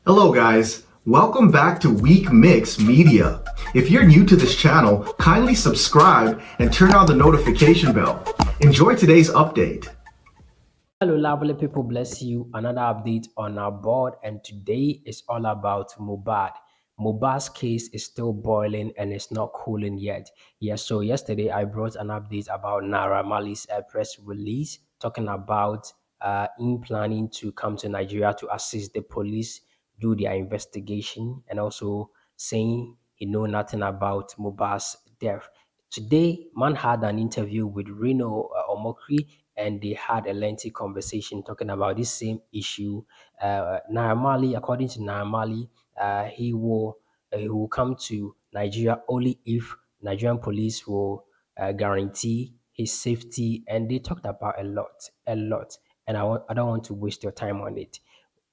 Hello guys, welcome back to Weekmix Media. If you're new to this channel, kindly subscribe and turn on the notification bell. Enjoy today's update. Hello, lovely people. Bless you. Another update on our board, and today is all about Mubad. Mubad's case is still boiling and it's not cooling yet. Yes, so yesterday I brought an update about Naira Marley's press release talking about him planning to come to Nigeria to assist the police do their investigation, and also saying he know nothing about Mubad's death. Today, man had an interview with Reno Omokri, and they had a lengthy conversation talking about this same issue. Naira Marley, according to Naira Marley, he will come to Nigeria only if Nigerian police will guarantee his safety, and they talked about a lot. And I don't want to waste your time on it.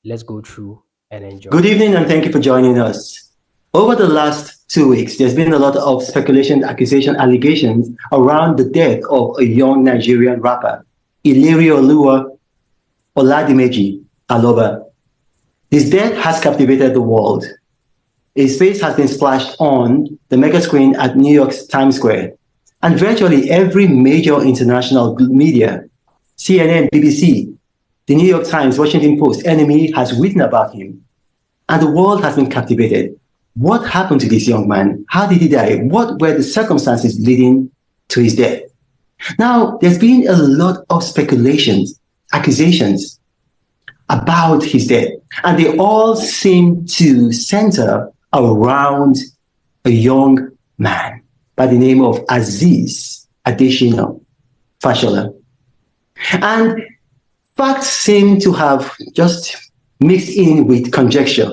Let's go through and enjoy. Good evening and thank you for joining us. Over the last 2 weeks, there's been a lot of speculation, accusation, allegations around the death of a young Nigerian rapper, Ilerioluwa Oladimeji Aloba. His death has captivated the world. His face has been splashed on the mega screen at New York's Times Square, and virtually every major international media, CNN, BBC, the New York Times, Washington Post, NME has written about him. And the world has been captivated. What happened to this young man? How did he die? What were the circumstances leading to his death? Now, there's been a lot of speculations, accusations about his death, and they all seem to center around a young man by the name of Aziz Adesina Fashola. And facts seem to have just mixed in with conjecture.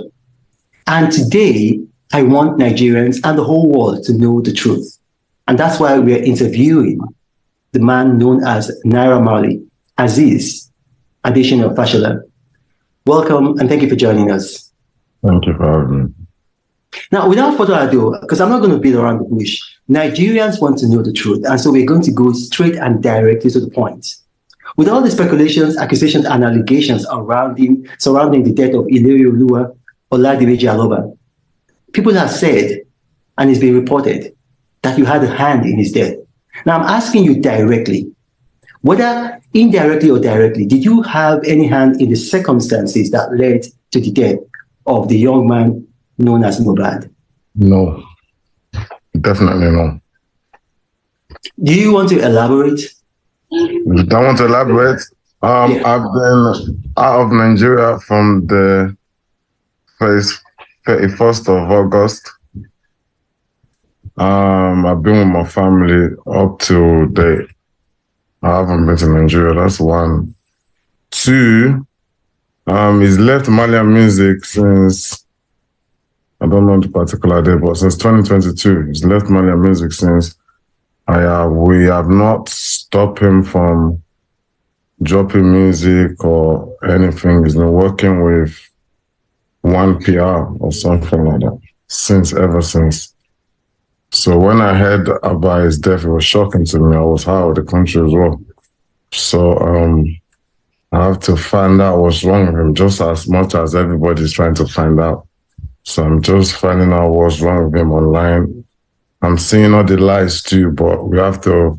And today, I want Nigerians and the whole world to know the truth. And that's why we're interviewing the man known as Naira Marley, Aziz Adesina Fashola. Welcome and thank you for joining us. Thank you for having me. Now, without further ado, because I'm not going to beat around the bush, Nigerians want to know the truth. And so we're going to go straight and directly to the point. With all the speculations, accusations, and allegations surrounding the death of Ilerioluwa Oladimeji Aloba, people have said, and it's been reported, that you had a hand in his death. Now, I'm asking you directly, whether indirectly or directly, did you have any hand in the circumstances that led to the death of the young man known as Mubad? No, definitely no. Do you want to elaborate? You don't want to elaborate? Yeah. I've been out of Nigeria from the 31st of August. I've been with my family up to date. I haven't been to Nigeria, that's one. Two, he's left Malian music since, I don't know the particular day, but since 2022. He's left Malian music since. We have not stopped him from dropping music or anything. He's been working with one PR or something like that ever since. So when I heard about his death, it was shocking to me. I was out of the country as well. So I have to find out what's wrong with him, just as much as everybody's trying to find out. So I'm just finding out what's wrong with him online. I'm seeing all the lies too, but we have to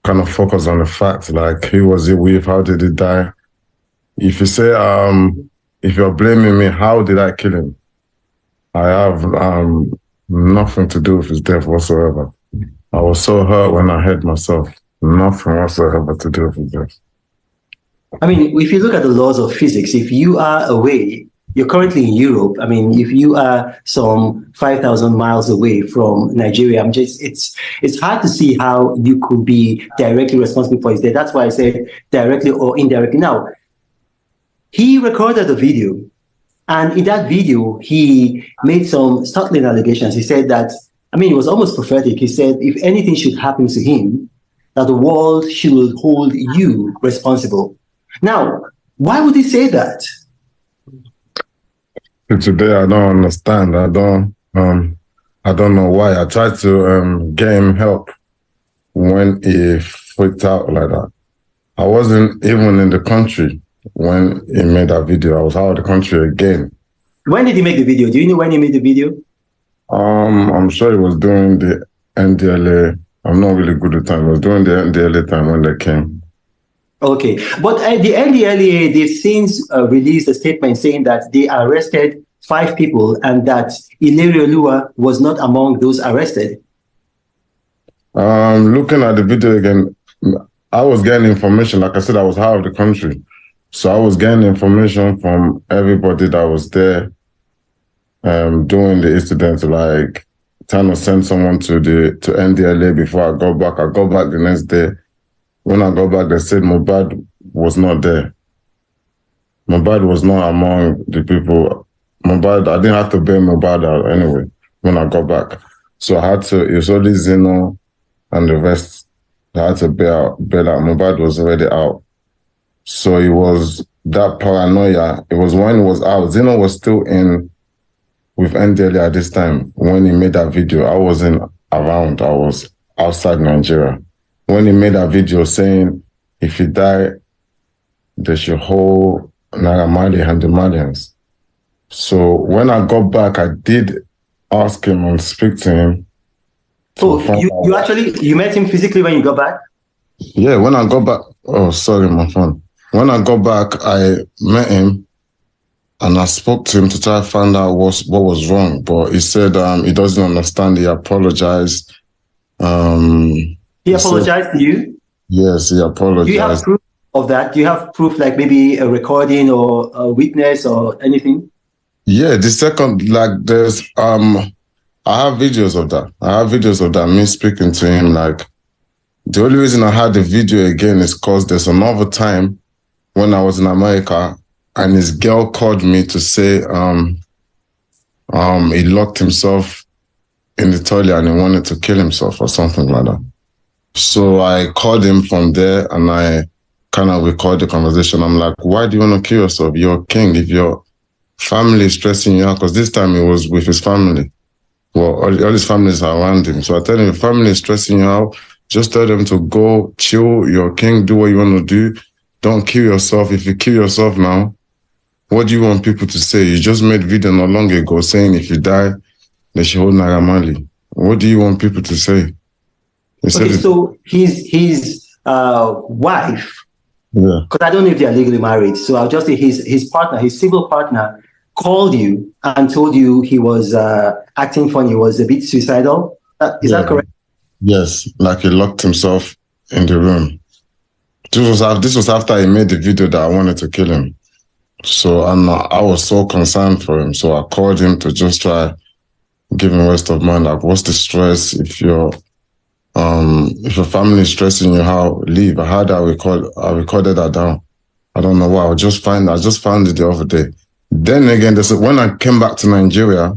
kind of focus on the facts, like who was it with, how did he die? If you say, if you're blaming me, how did I kill him? I have nothing to do with his death whatsoever. I was so hurt when I heard myself. Nothing whatsoever to do with his death. I mean, if you look at the laws of physics, if you are away, you're currently in Europe. I mean, if you are some 5,000 miles away from Nigeria, it's hard to see how you could be directly responsible for his death. That's why I said directly or indirectly. Now, he recorded a video, and in that video, he made some startling allegations. He said that, I mean, it was almost prophetic. He said, if anything should happen to him, that the world should hold you responsible. Now, why would he say that? Today, I don't understand. I don't know why. I tried to get him help when he freaked out like that. I wasn't even in the country when he made that video. I was out of the country again. When did he make the video? Do you know when he made the video? I'm sure it was during the NDLA. I'm not really good at time. It was during the NDLA time when they came. Okay, but the NDLA, they've since released a statement saying that they arrested 5 people and that Ilario Lua was not among those arrested. Looking at the video again, I was getting information. Like I said, I was out of the country. So I was getting information from everybody that was there during the incident, like trying to send someone to NDLA before I got back. I got back the next day. When I got back, they said Mohbad was not there. Mohbad was not among the people. Mohbad, I didn't have to bail Mohbad out anyway when I got back. So I had to, it was only Zeno and the rest. I had to bail out. Mohbad was already out. So it was that paranoia. It was when he was out. Zeno was still in with NDLA at this time when he made that video. I wasn't around. I was outside Nigeria. When he made that video saying, if you die, they should hold Naira Marley and the Malians. So when I got back, I did ask him and speak to him. So you met him physically when you got back? Yeah, when I got back, oh, sorry, my phone. When I got back, I met him and I spoke to him to try to find out what was wrong. But he said he doesn't understand. He apologized. He apologized to you? Yes, he apologized. Do you have proof of that? Do you have proof, like maybe a recording or a witness or anything? Yeah, the second, like there's, I have videos of that. I have videos of that, me speaking to him. Like, the only reason I had the video again is because there's another time when I was in America and his girl called me to say he locked himself in the toilet and he wanted to kill himself or something like that. So I called him from there and I kind of recorded the conversation. I'm like, why do you want to kill yourself? You're a king. If your family is stressing you out, because this time he was with his family. Well, all his families are around him. So I tell him, if family is stressing you out, just tell them to go chill. You're a king. Do what you want to do. Don't kill yourself. If you kill yourself now, what do you want people to say? You just made video not long ago saying if you die, they should hold Naira Marley. What do you want people to say? Okay, so his wife, yeah, because I don't know if they are legally married, so I'll just say his partner, his civil partner, called you and told you he was acting funny, was a bit suicidal. Is that correct? Yes, like he locked himself in the room. This was after he made the video that I wanted to kill him. So I was so concerned for him. So I called him to just try give him rest of mind. Like, what's the stress? If your family is stressing you, how leave? I recorded that down. I don't know why. I just found it the other day. Then again, when I came back to Nigeria,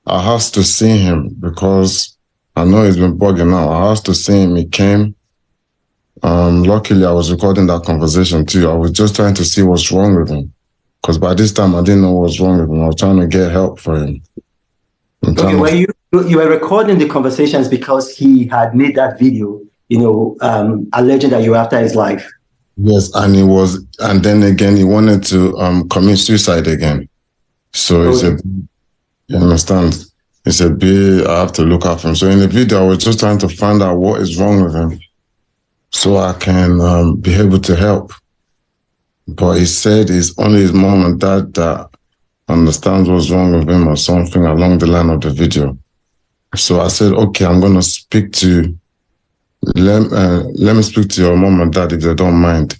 I asked to see him because I know he's been bugging out. I asked to see him. He came. Luckily, I was recording that conversation too. I was just trying to see what's wrong with him. Because by this time, I didn't know what was wrong with him. I was trying to get help for him. Okay, well, you were recording the conversations because he had made that video, alleging that you were after his life. Yes, and then again, he wanted to commit suicide again. So he said, you understand? He said, I have to look after him. So in the video, I was just trying to find out what is wrong with him so I can be able to help. But he said it's only his mom and dad that understands what's wrong with him or something along the line of the video. So I said, okay, I'm going to speak to, let me speak to your mom and dad if they don't mind.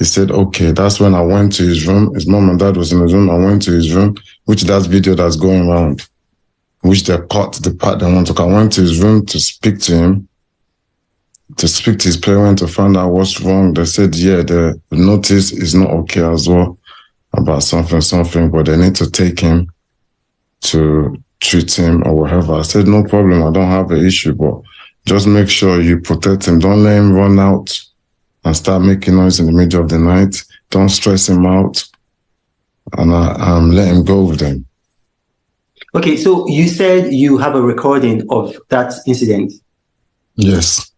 He said, okay. That's when I went to his room. His mom and dad was in his room. I went to his room, which that's video that's going around, which they cut the part they want to cut. I went to his room to speak to him, to speak to his parents to find out what's wrong. They said, yeah, the notice is not okay as well about something, but they need to take him to treat him or whatever. I said, no problem. I don't have an issue, but just make sure you protect him. Don't let him run out and start making noise in the middle of the night. Don't stress him out and let him go with them. Okay, so you said you have a recording of that incident. Yes.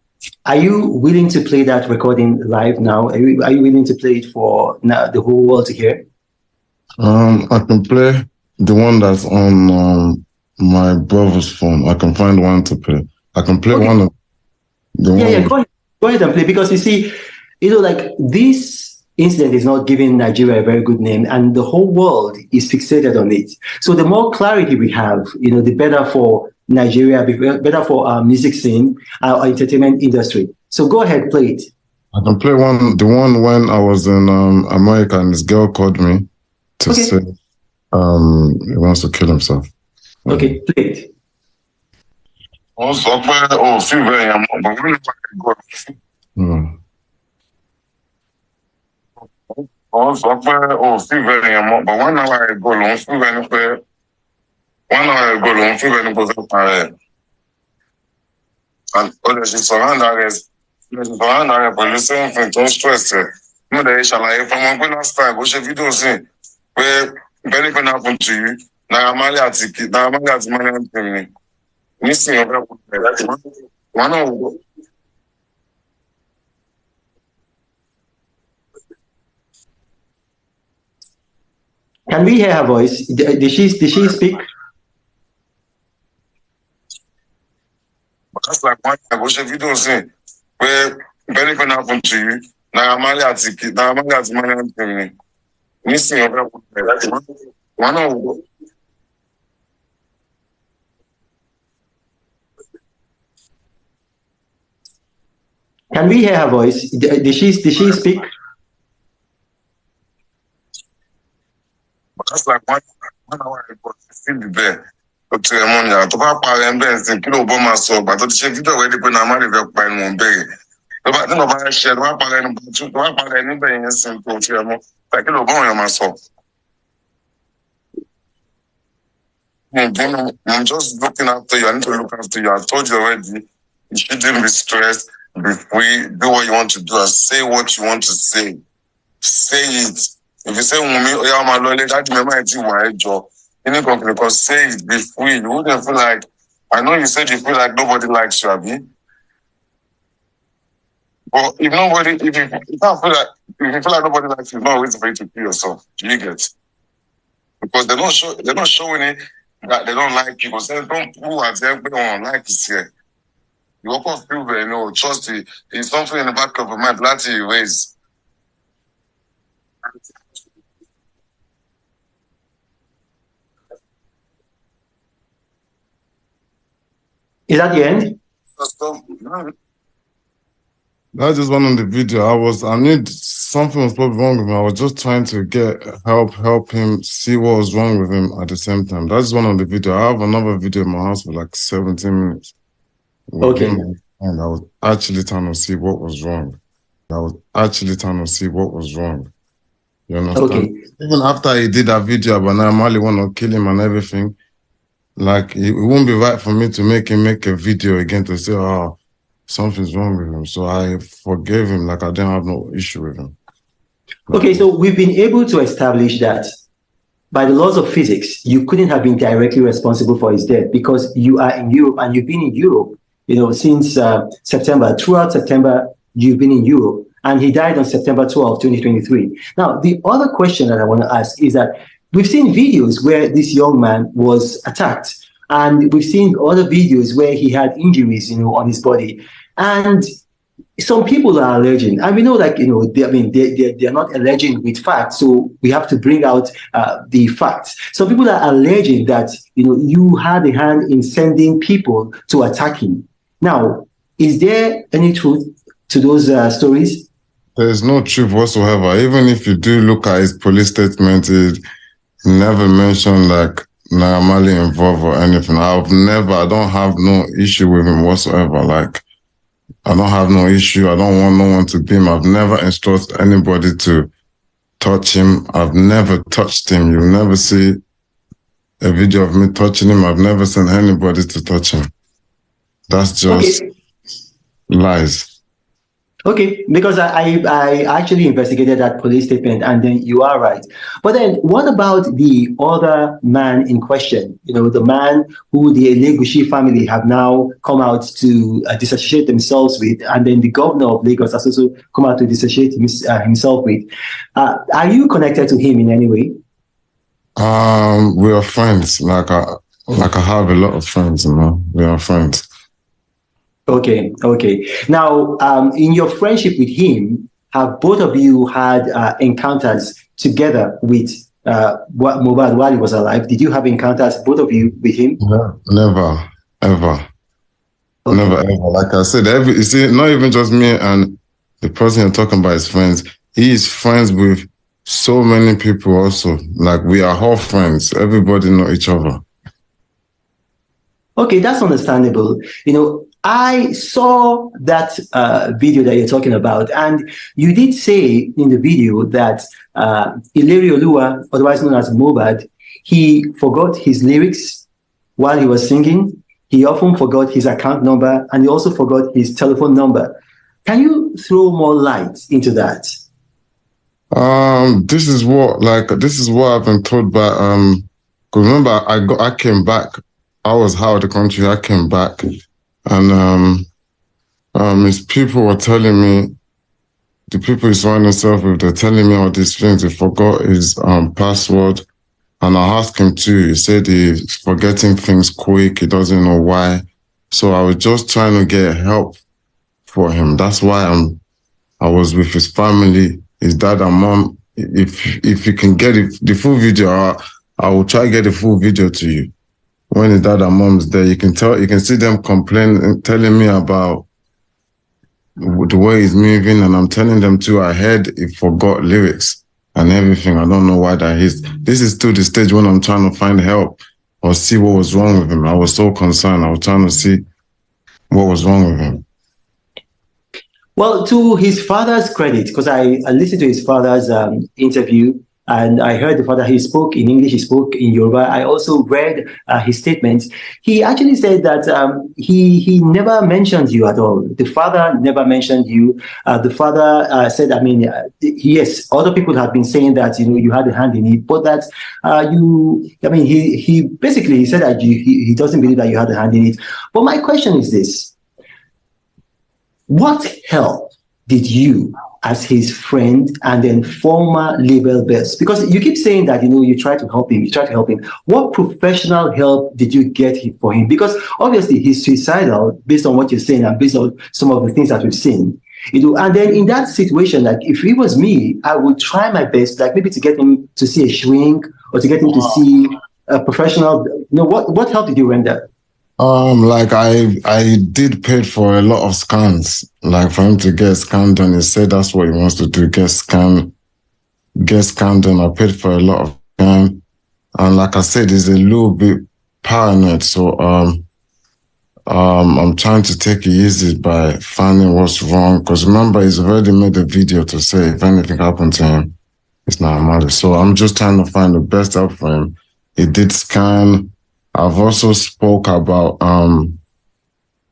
Are you willing to play that recording live now? Are you willing to play it for the whole world to hear? I can play. the one that's on my brother's phone. I can find one to play. I can play one of the Yeah, one. go ahead and play, because you see, like this incident is not giving Nigeria a very good name, and the whole world is fixated on it. So the more clarity we have, the better for Nigeria, better for our music scene, our entertainment industry. So go ahead, play it. I can play the one when I was in America and this girl called me to say he wants to kill himself. Okay, play it. Also, feel very but when one hour ago, long feel very 1 hour ago, long feel very good. And she surround arrest. Surround arrest, but the same thing, don't stress it. No, they shall like from one last time, but she video see where if anything happen to you, Naira Marley at money and thing. Missing of one of Can we hear her voice? Did she speak? That's like one time, but she video see where if anything happen to you, Naira Marley at money and thing. Missing of one of Can we hear her voice? Did she speak? That's like 1 hour ago, still be there. To your money, to buy power and bends, and kilo bomb so, but to check it already, but I'm not even buying one bag. The no buy share, the power and the power and anything is simple to your mom. Like kilo bomb myself. I'm just looking after you. I need to look after you. I told you already. You shouldn't be stressed. Be free. Do what you want to do. And say what you want to say. Say it. If you say, yeah, my lord, that remember it my job. Any company, because say it, be free. You wouldn't feel like, I know you said you feel like nobody likes you, Abby. But if nobody, if you don't feel like, if you feel like nobody likes you, it's not always for you to kill yourself. Do you get? Because they're not showing it that they don't like you. Because they don't prove at everyone like is here. You walk off people, trust it. It's something in the back of your mind, that you raise. Is that the end? That's just one on the video. I knew something was probably wrong with him. I was just trying to get help him see what was wrong with him at the same time. That's one on the video. I have another video in my house for like 17 minutes. Okay. And I was actually trying to see what was wrong. You understand? Okay. Even after he did that video about Naira Marley want to kill him and everything, like it won't be right for me to make him make a video again to say, oh, something's wrong with him. So I forgave him, like I didn't have no issue with him. Okay, so we've been able to establish that by the laws of physics, you couldn't have been directly responsible for his death because you are in Europe and you've been in Europe, since September. Throughout September, you've been in Europe, and he died on September 12, 2023. Now, the other question that I want to ask is that we've seen videos where this young man was attacked, and we've seen other videos where he had injuries, on his body. And some people are alleging, and we know, they're not alleging with facts, so we have to bring out the facts. Some people are alleging that, you had a hand in sending people to attack him. Now, is there any truth to those stories? There's no truth whatsoever. Even if you do look at his police statement, it never mentioned like Naira Marley involved or anything. I don't have no issue with him whatsoever. Like, I don't have no issue. I don't want no one to beat him. I've never instructed anybody to touch him. I've never touched him. You'll never see a video of me touching him. I've never sent anybody to touch him. That's just lies. Okay, because I actually investigated that police statement, and then you are right. But then what about the other man in question? The man who the Elegushi family have now come out to disassociate themselves with, and then the governor of Lagos has also come out to disassociate himself with. Are you connected to him in any way? We are friends. Like I have a lot of friends, you know. We are friends. Okay, okay. Now, in your friendship with him, have both of you had encounters together with Mubad while he was alive? Did you have encounters, both of you, with him? No, never, ever, Okay. never, ever. Like I said, you see, not even just me and the person you're talking about is friends. He is friends with so many people also. Like we are all friends. Everybody know each other. Okay, that's understandable. You know, I saw that video that you're talking about, and you did say in the video that Ilario Lua, otherwise known as Mobad, he forgot his lyrics while he was singing. He often forgot his account number, and he also forgot his telephone number. Can you throw more light into that? This is what I've been told by 'cause remember I came back. I was out of the country, I came back and his people were telling me, the people he's surrounding himself with, they're telling me all these things. He forgot his password and I asked him too. He said he's forgetting things quick, he doesn't know why. So I was just trying to get help for him. That's why I was with his family, his dad and mom. If you can get the full video, I will try to get the full video to you. When his dad and mom's there, you can see them complaining, telling me about the way he's moving, and I'm telling them too. I heard he forgot lyrics and everything. I don't know why that is. This is still the stage when I'm trying to find help or see what was wrong with him. I was so concerned. I was trying to see what was wrong with him. Well, to his father's credit, because I listened to his father's interview, and I heard the father, he spoke in English, he spoke in Yoruba. I also read his statements. He actually said that he never mentioned you at all. The father never mentioned you. The father said, I mean, yes, other people have been saying that, you know, you had a hand in it, but that he basically said that he doesn't believe that you had a hand in it. But my question is this. What help did you, as his friend and then former label boss, because you keep saying that, you know, you try to help him, what professional help did you get for him? Because obviously he's suicidal based on what you're saying and based on some of the things that we've seen. You know, and then in that situation, like if it was me, I would try my best, like maybe to get him to see a shrink or to get him to see a professional. You know, what help did you render? Like I did pay for a lot of scans, like for him to get scanned done. He said that's what he wants to do, get scanned done. I paid for a lot of scan, and like I said, he's a little bit paranoid. So I'm trying to take it easy by finding what's wrong. Because remember, he's already made a video to say if anything happened to him, it's not matter. So I'm just trying to find the best help for him. He did scan. I've also spoke about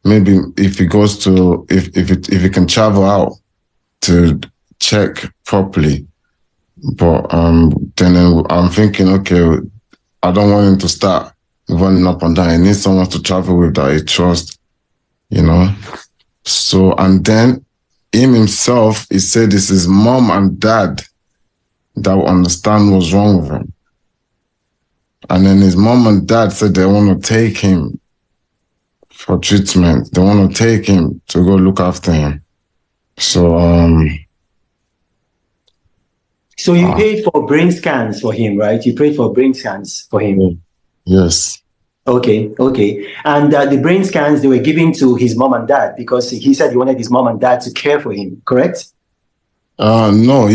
maybe if he goes to if he can travel out to check properly. But then I'm thinking, okay, I don't want him to start running up and down. He needs someone to travel with that he trusts, you know. So and then him himself, he said it's his mom and dad that will understand what's wrong with him. And then his mom and dad said they want to take him for treatment. They want to take him to go look after him. So, So you paid for brain scans for him, right? You paid for brain scans for him. Yes. Okay, okay. And the brain scans, they were given to his mom and dad because he said he wanted his mom and dad to care for him, correct? No,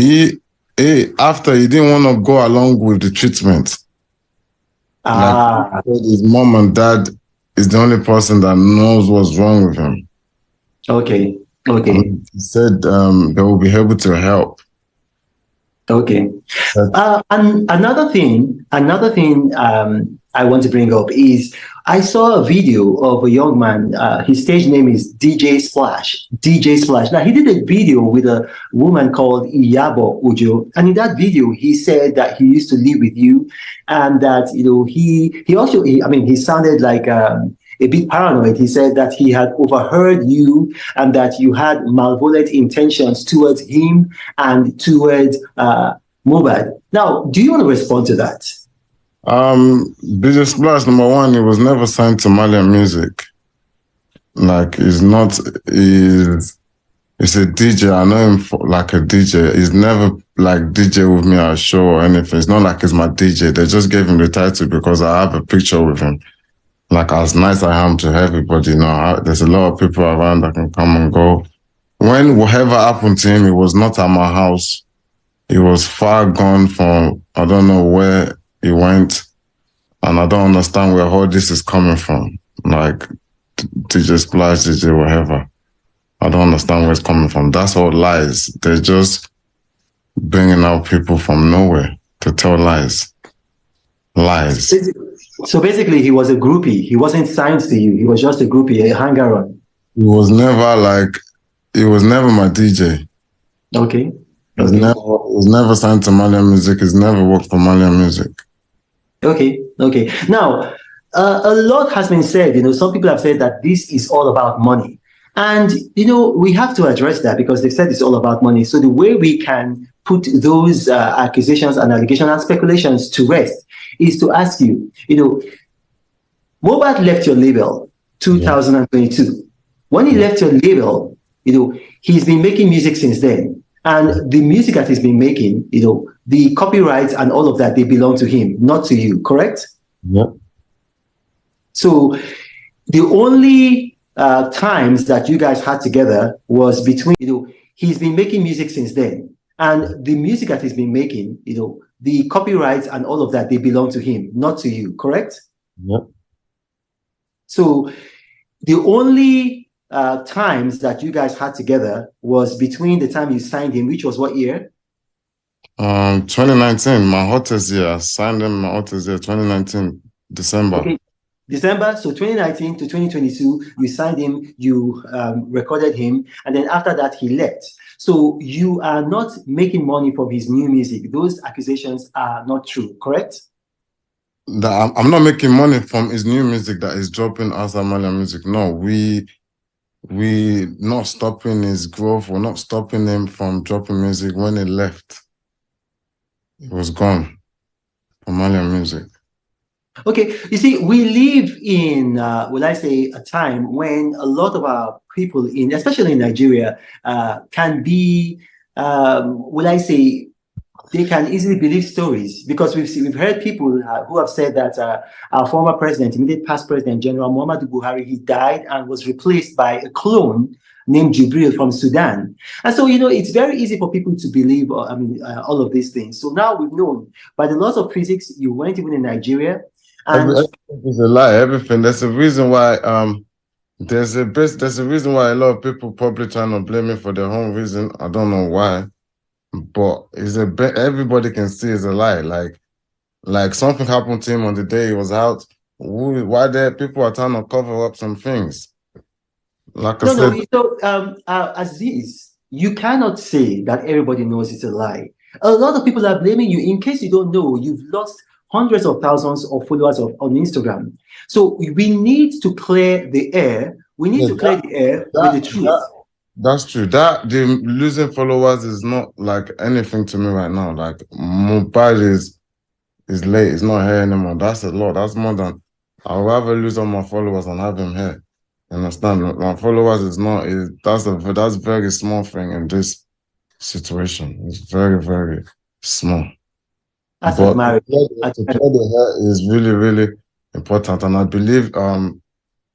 after he didn't want to go along with the treatment. Like his mom and dad is the only person that knows what's wrong with him. Okay, okay. And he said they will be able to help. Okay. And another thing I want to bring up is I saw a video of a young man. His stage name is DJ Splash. DJ Splash. Now he did a video with a woman called Iyabo Ujo, and in that video he said that he used to live with you, and that he sounded like a bit paranoid. He said that he had overheard you and that you had malevolent intentions towards him and towards Mubad. Now, do you want to respond to that? DJ Splash, number one, he was never signed to Malian Music. Like, he's a DJ. I know him like a DJ. He's never like DJ with me at a show or anything. It's not like he's my DJ. They just gave him the title because I have a picture with him. Like, as nice I am to everybody, there's a lot of people around that can come and go. When whatever happened to him, it was not at my house. He was far gone from, I don't know where he went. And I don't understand where all this is coming from. Like, DJ Splash, DJ whatever. I don't understand where it's coming from. That's all lies. They're just bringing out people from nowhere to tell lies. Lies. So basically, he was a groupie. He wasn't signed to you. He was just a groupie, a hanger-on. He was never my DJ. Okay. He was never signed to Malian Music. He's never worked for Malian Music. Okay. Now, a lot has been said. Some people have said that this is all about money. And, we have to address that because they said it's all about money. So the way we can put those accusations and allegations and speculations to rest is to ask you, Mohbad left your label 2022. Yeah. When he left your label, he's been making music since then. And the music that he's been making, the copyrights and all of that, they belong to him, not to you, correct? Yep. So the only times that you guys had together was between, he's been making music since then. And the music that he's been making, the copyrights and all of that, they belong to him, not to you, correct? Yep. So the only times that you guys had together was between the time you signed him, which was what year? 2019, my hottest year. I signed him my hottest year, 2019, December. Okay. December, so 2019 to 2022, you signed him, you recorded him, and then after that, he left. So you are not making money from his new music. Those accusations are not true, correct? I'm not making money from his new music that is dropping outside Malian Music. No, we not stopping his growth. We're not stopping him from dropping music. When he left, it was gone from Malian Music. Okay, you see, we live in, will I say, a time when a lot of our people, especially in Nigeria, can be, will I say, they can easily believe stories because we've heard people who have said that our former president, immediate past president, General Muhammadu Buhari, he died and was replaced by a clone named Jibril from Sudan. And so, it's very easy for people to believe, all of these things. So now we've known by the laws of physics, you weren't even in Nigeria. And everything is a lie. Everything. There's a reason why. There's a reason why a lot of people probably trying to blame me for their own reason. I don't know why, but everybody can see it's a lie. Like something happened to him on the day he was out. Why there people are trying to cover up some things? Like I said. No. Aziz, you cannot say that everybody knows it's a lie. A lot of people are blaming you. In case you don't know, you've lost hundreds of thousands of followers on Instagram. So we need to clear the air. We need to clear the air with the truth. That's true. The losing followers is not like anything to me right now. Like Mohbad is late. It's not here anymore. That's a lot. That's more than I'd rather lose all my followers and have him here. You understand? My followers that's a very small thing in this situation. It's very, very small. But to clear the hair is really, really important. And I believe the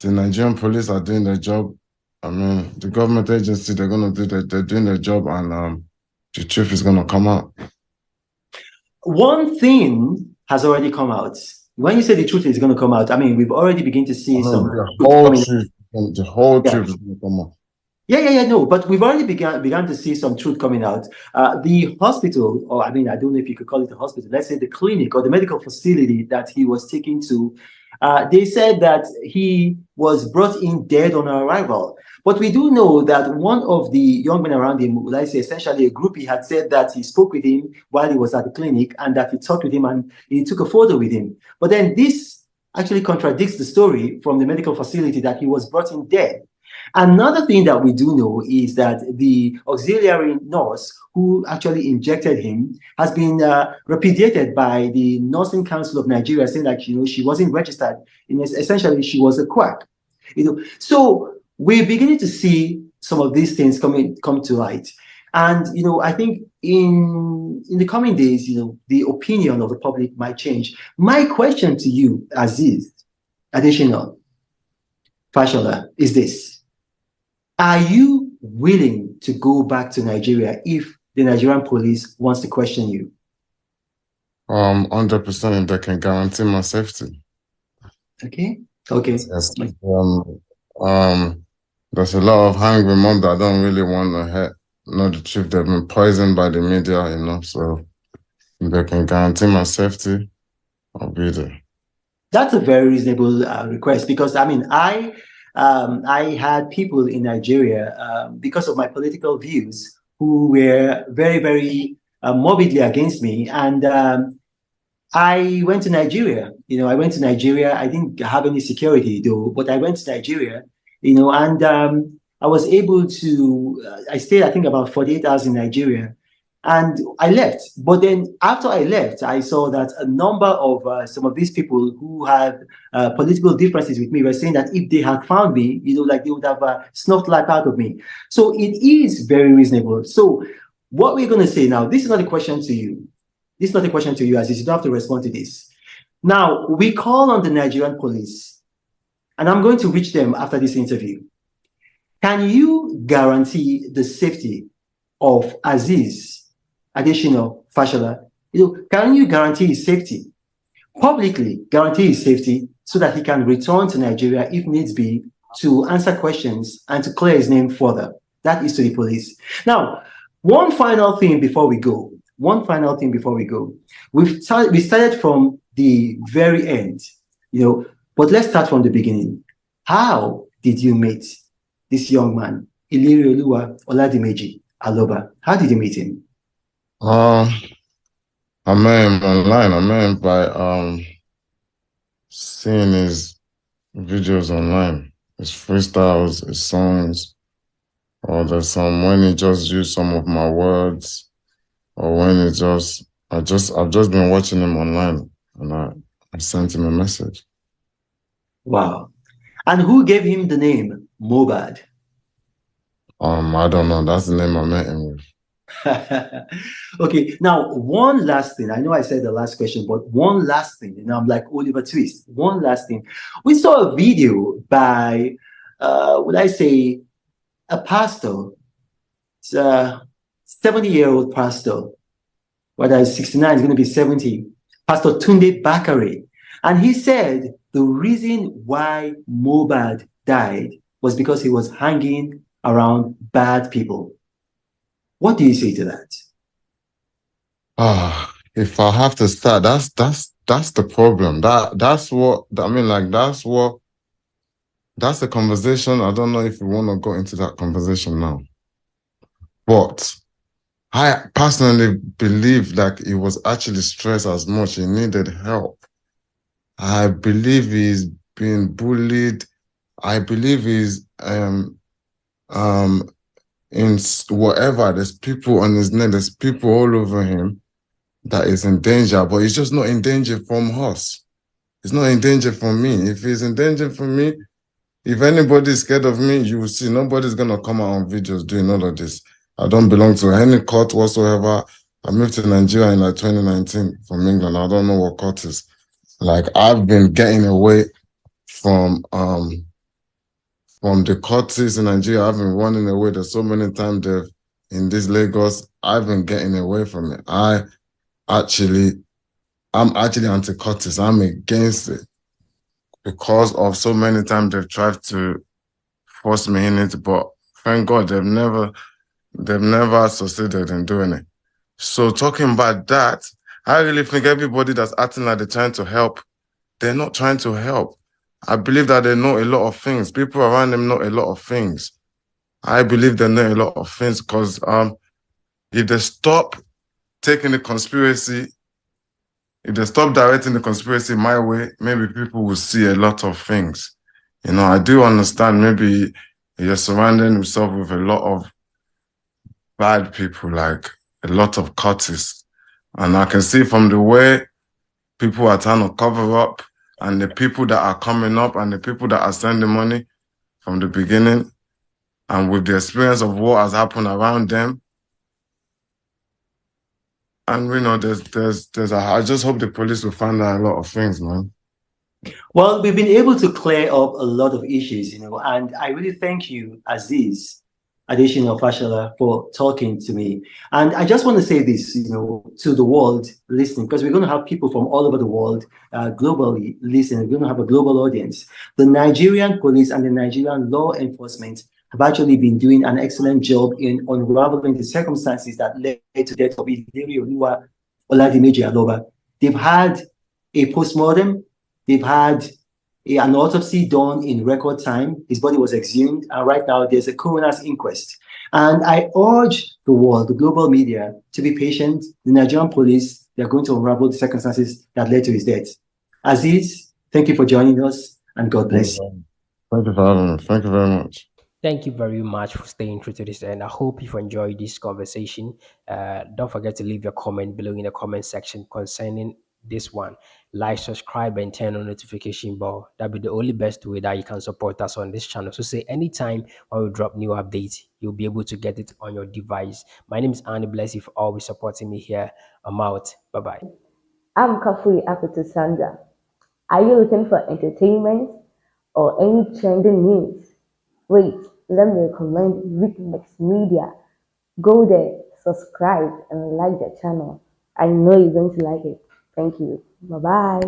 Nigerian police are doing their job. I mean, the government agency, they're doing their job, and the truth is gonna come out. One thing has already come out. When you say the truth is gonna come out, I mean we've already begun to see the whole truth is gonna come out. No, but we've already begun to see some truth coming out. The hospital, or I don't know if you could call it a hospital, let's say the clinic or the medical facility that he was taken to, they said that he was brought in dead on arrival. But we do know that one of the young men around him, essentially a groupie, had said that he spoke with him while he was at the clinic and that he talked with him and he took a photo with him. But then this actually contradicts the story from the medical facility that he was brought in dead. Another thing that we do know is that the auxiliary nurse who actually injected him has been repudiated by the Nursing Council of Nigeria, saying that she wasn't registered. Essentially, she was a quack. So we're beginning to see some of these things come to light. And I think in the coming days, the opinion of the public might change. My question to you, Aziz Additional Fashola, is this: are you willing to go back to Nigeria if the Nigerian police wants to question you? 100% if they can guarantee my safety. Okay. Yes. There's a lot of hungry mom that don't really want to know the truth. They've been poisoned by the media, so if they can guarantee my safety, I'll be there. That's a very reasonable request, because I had people in Nigeria, because of my political views, who were very, very morbidly against me, and I went to Nigeria. I didn't have any security though, but I went to Nigeria, and I was able to, I stayed, I think, about 48 hours in Nigeria, and I left. But then after I left, I saw that a number of some of these people who had political differences with me were saying that if they had found me, like they would have snuffed life out of me. So it is very reasonable. So what we're going to say now, this is not a question to you. This is not a question to you, Aziz. You don't have to respond to this. Now, we call on the Nigerian police, and I'm going to reach them after this interview. Can you guarantee the safety of Aziz Additional Fashola? Can you guarantee his safety? Publicly guarantee his safety so that he can return to Nigeria if needs be to answer questions and to clear his name further. That is to the police. Now, one final thing before we go. We started from the very end, but let's start from the beginning. How did you meet this young man, Ilerioluwa Oladimeji Aloba? How did you meet him? I met him online. I met him by seeing his videos online, his freestyles, his songs, or there's some when he just used some of my words, or when I've just been watching him online, and I sent him a message. Wow. And who gave him the name Mohbad? I don't know. That's the name I met him with. Okay, now one last thing. I know I said the last question, but one last thing. I'm like Oliver Twist. One last thing. We saw a video by, would I say, a pastor. It's a 70-year-old pastor. Whether he's 69, he's going to be 70. Pastor Tunde Bakare. And he said the reason why Mohbad died was because he was hanging around bad people. What do you say to that? If I have to start, that's the problem. That's the conversation. I don't know if we want to go into that conversation now. But I personally believe that he was actually stressed as much. He needed help. I believe he's being bullied. I believe he's in whatever. There's people on his neck. There's people all over him that is in danger. But he's just not in danger from us. He's not in danger from me. If he's in danger from me, if anybody's scared of me, you will see nobody's gonna come out on videos doing all of this. I don't belong to any court whatsoever. I moved to Nigeria in 2019 from England. I don't know what court is. I've been getting away from the courts in Nigeria. I've been running away. There's so many times in this Lagos. I've been getting away from it. I'm actually anti-courts. I'm against it because of so many times they've tried to force me in it, but thank God they've never succeeded in doing it. So talking about that, I really think everybody that's acting like they're trying to help, they're not trying to help. I believe that they know a lot of things. People around them know a lot of things. I believe they know a lot of things because if they stop taking the conspiracy, if they stop directing the conspiracy my way, maybe people will see a lot of things. I do understand maybe He is surrounding himself with a lot of bad people, like a lot of cultists. And I can see from the way people are trying to cover up and the people that are coming up and the people that are sending money from the beginning and with the experience of what has happened around them. And you know, I just hope the police will find out a lot of things, man. Well, we've been able to clear up a lot of issues, and I really thank you, Aziz Adesina Fashala, for talking to me. And I just want to say this, to the world listening, because we're going to have people from all over the world globally listening. We're going to have a global audience. The Nigerian police and the Nigerian law enforcement have actually been doing an excellent job in unraveling the circumstances that led to the death of Iliri Oluwa Oladimeji Aloba. They've had a postmortem. They've had an autopsy done in record time. His body was exhumed, and right now there's a coroner's inquest. And I urge the world, the global media, to be patient. The Nigerian police, they're going to unravel the circumstances that led to his death. Aziz, thank you for joining us, and God bless you. Thank you for having me. Thank you very much. Thank you very much for staying true to this, and I hope you've enjoyed this conversation. Don't forget to leave your comment below in the comment section concerning this one. Like, subscribe, and turn on notification bell. That'll be the only best way that you can support us on this channel. So say anytime when we drop new updates, you'll be able to get it on your device. My name is Annie. Bless you for always supporting me here. I'm out. Bye bye. I'm Kafui Akutu Sandra. Are you looking for entertainment or any trending news? Wait, let me recommend Weekmix Media. Go there, subscribe, and like the channel. I know you're going to like it. Thank you. Bye bye.